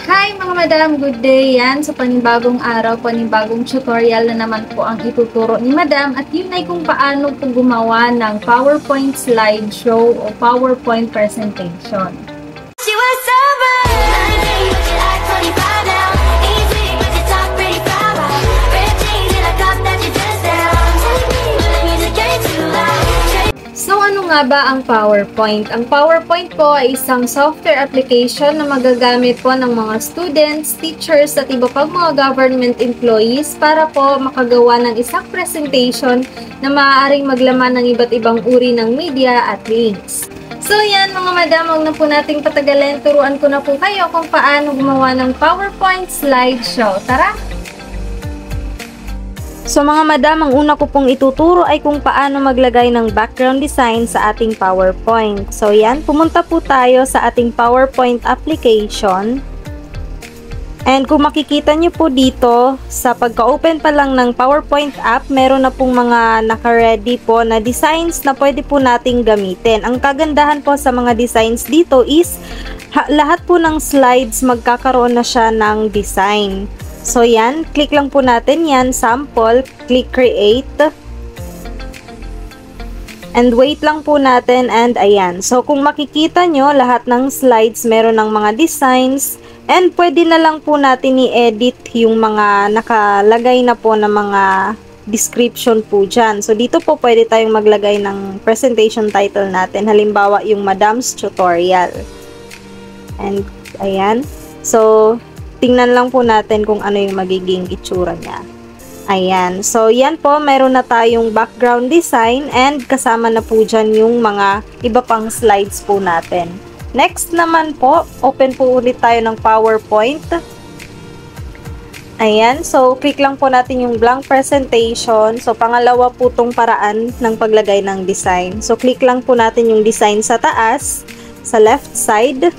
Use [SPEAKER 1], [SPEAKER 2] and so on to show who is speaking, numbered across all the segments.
[SPEAKER 1] Hi mga madam, good day yan. Sa panibagong araw, panibagong tutorial na naman po ang ituturo ni madam at yun ay kung paano po gumawa ng PowerPoint slideshow o PowerPoint presentation. She was sober. So, ano nga ba ang PowerPoint? Ang PowerPoint po ay isang software application na magagamit po ng mga students, teachers, at iba pang mga government employees para po makagawa ng isang presentation na maaaring maglaman ng iba't ibang uri ng media at links. So, yan mga madam, huwag na po nating patagalin. Turuan ko na po kayo kung paano gumawa ng PowerPoint slideshow. Tara! So mga madam, ang una ko pong ituturo ay kung paano maglagay ng background design sa ating PowerPoint. So yan, pumunta po tayo sa ating PowerPoint application. And kung makikita nyo po dito, sa pagka-open pa lang ng PowerPoint app, meron na pong mga naka-ready po na designs na pwede po nating gamitin. Ang kagandahan po sa mga designs dito is, lahat po ng slides magkakaroon na siya ng design. So, yan. Click lang po natin yan. Sample. Click create. And wait lang po natin. And ayan. So, kung makikita nyo, lahat ng slides meron ng mga designs. And pwede na lang po natin i-edit yung mga nakalagay na po na mga description po dyan. So, dito po pwede tayong maglagay ng presentation title natin. Halimbawa, yung Madam's Tutorial. And ayan. So, tingnan lang po natin kung ano yung magiging itsura niya. Ayan. So, yan po. Meron na tayong background design and kasama na po dyan yung mga iba pang slides po natin. Next naman po, open po ulit tayo ng PowerPoint. Ayan. So, click lang po natin yung blank presentation. So, pangalawa po tong paraan ng paglagay ng design. So, click lang po natin yung design sa taas, sa left side.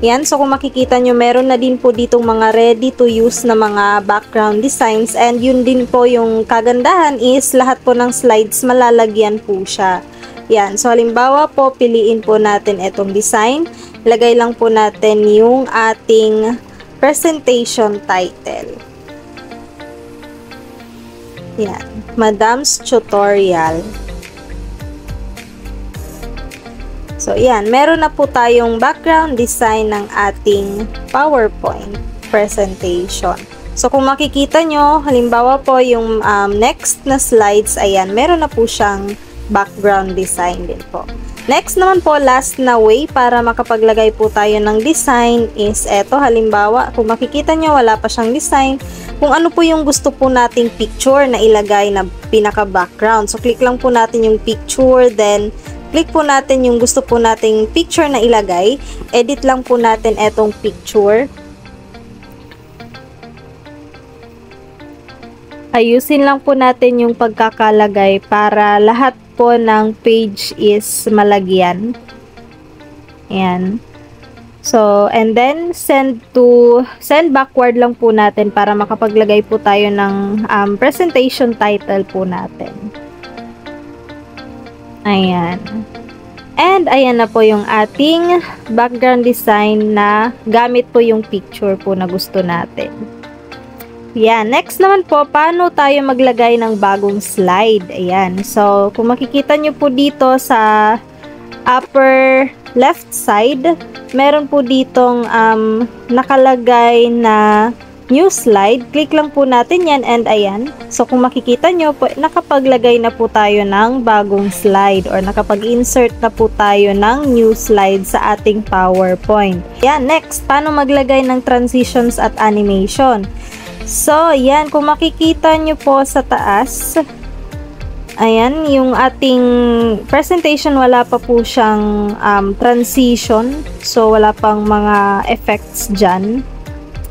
[SPEAKER 1] Yan, so kung makikita nyo, meron na din po ditong mga ready to use na mga background designs and yun din po yung kagandahan is lahat po ng slides malalagyan po siya. Yan, so halimbawa po, piliin po natin itong design. Lagay lang po natin yung ating presentation title. Yan, Madam's Tutorial. So, yan. Meron na po tayong background design ng ating PowerPoint presentation. So, kung makikita nyo, halimbawa po yung next na slides, ayan, meron na po siyang background design din po. Next naman po, last na way para makapaglagay po tayo ng design is eto. Halimbawa, kung makikita nyo, wala pa siyang design. Kung ano po yung gusto po nating picture na ilagay na pinaka-background. So, click lang po natin yung picture, then click po natin yung gusto po nating picture na ilagay. Edit lang po natin etong picture. Ayusin lang po natin yung pagkakalagay para lahat po ng page is malagyan. Ayan. So, and then send backward lang po natin para makapaglagay po tayo ng presentation title po natin. Ayan. And ayan na po yung ating background design na gamit po yung picture po na gusto natin. Ayan. Next naman po, paano tayo maglagay ng bagong slide? Ayan. So, kung makikita nyo po dito sa upper left side, meron po ditong nakalagay na new slide. Click lang po natin yan and ayan. So, kung makikita nyo po, nakapaglagay na po tayo ng bagong slide or nakapag-insert na po tayo ng new slide sa ating PowerPoint. Yan. Next, paano maglagay ng transitions at animation? So, yan. Kung makikita nyo po sa taas, ayan, yung ating presentation, wala pa po siyang transition. So, wala pang mga effects dyan.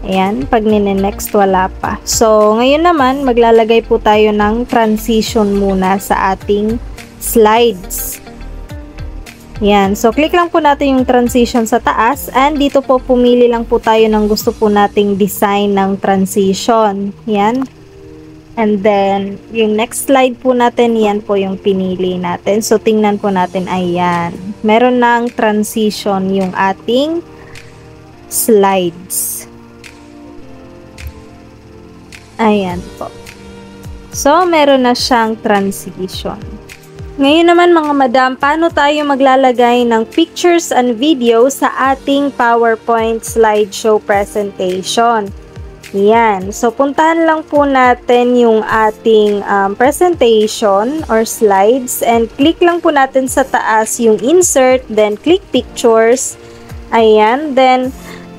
[SPEAKER 1] Ayan, pag nine-next wala pa. So, ngayon naman, maglalagay po tayo ng transition muna sa ating slides. Ayan, so click lang po natin yung transition sa taas and dito po pumili lang po tayo ng gusto po nating design ng transition. Ayan. And then, yung next slide po natin, yan po yung pinili natin. So, tingnan po natin, ayan. Meron ng transition yung ating slides. Ayan po. So, meron na siyang transition. Ngayon naman mga madam, paano tayo maglalagay ng pictures and videos sa ating PowerPoint slideshow presentation? Yan. So, puntahan lang po natin yung ating presentation or slides and click lang po natin sa taas yung insert, then click pictures. Ayan. Then,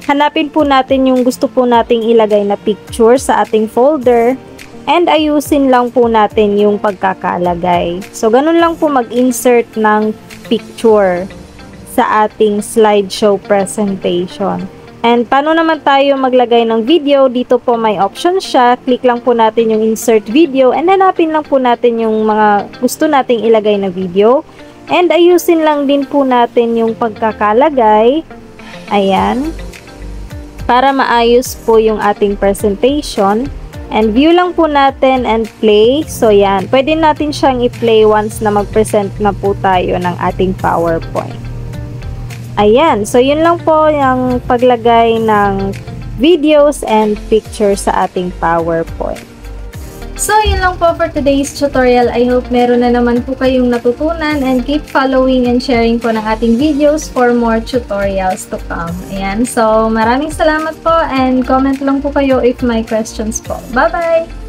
[SPEAKER 1] hanapin po natin yung gusto po nating ilagay na picture sa ating folder and ayusin lang po natin yung pagkakalagay. So, ganun lang po mag-insert ng picture sa ating slideshow presentation. And paano naman tayo maglagay ng video? Dito po may option siya. Click lang po natin yung insert video and hanapin lang po natin yung mga gusto nating ilagay na video. And ayusin lang din po natin yung pagkakalagay. Ayan. Para maayos po yung ating presentation. And view lang po natin and play. So yan. Pwede natin siyang i-play once na mag-present na po tayo ng ating PowerPoint. Ayan, so yun lang po yung paglagay ng videos and pictures sa ating PowerPoint. So yun lang po for today's tutorial. I hope meron na naman po kayong natutunan and keep following and sharing po ng ating videos for more tutorials to come. Ayan, so maraming salamat po and comment lang po kayo if may questions po. Bye-bye!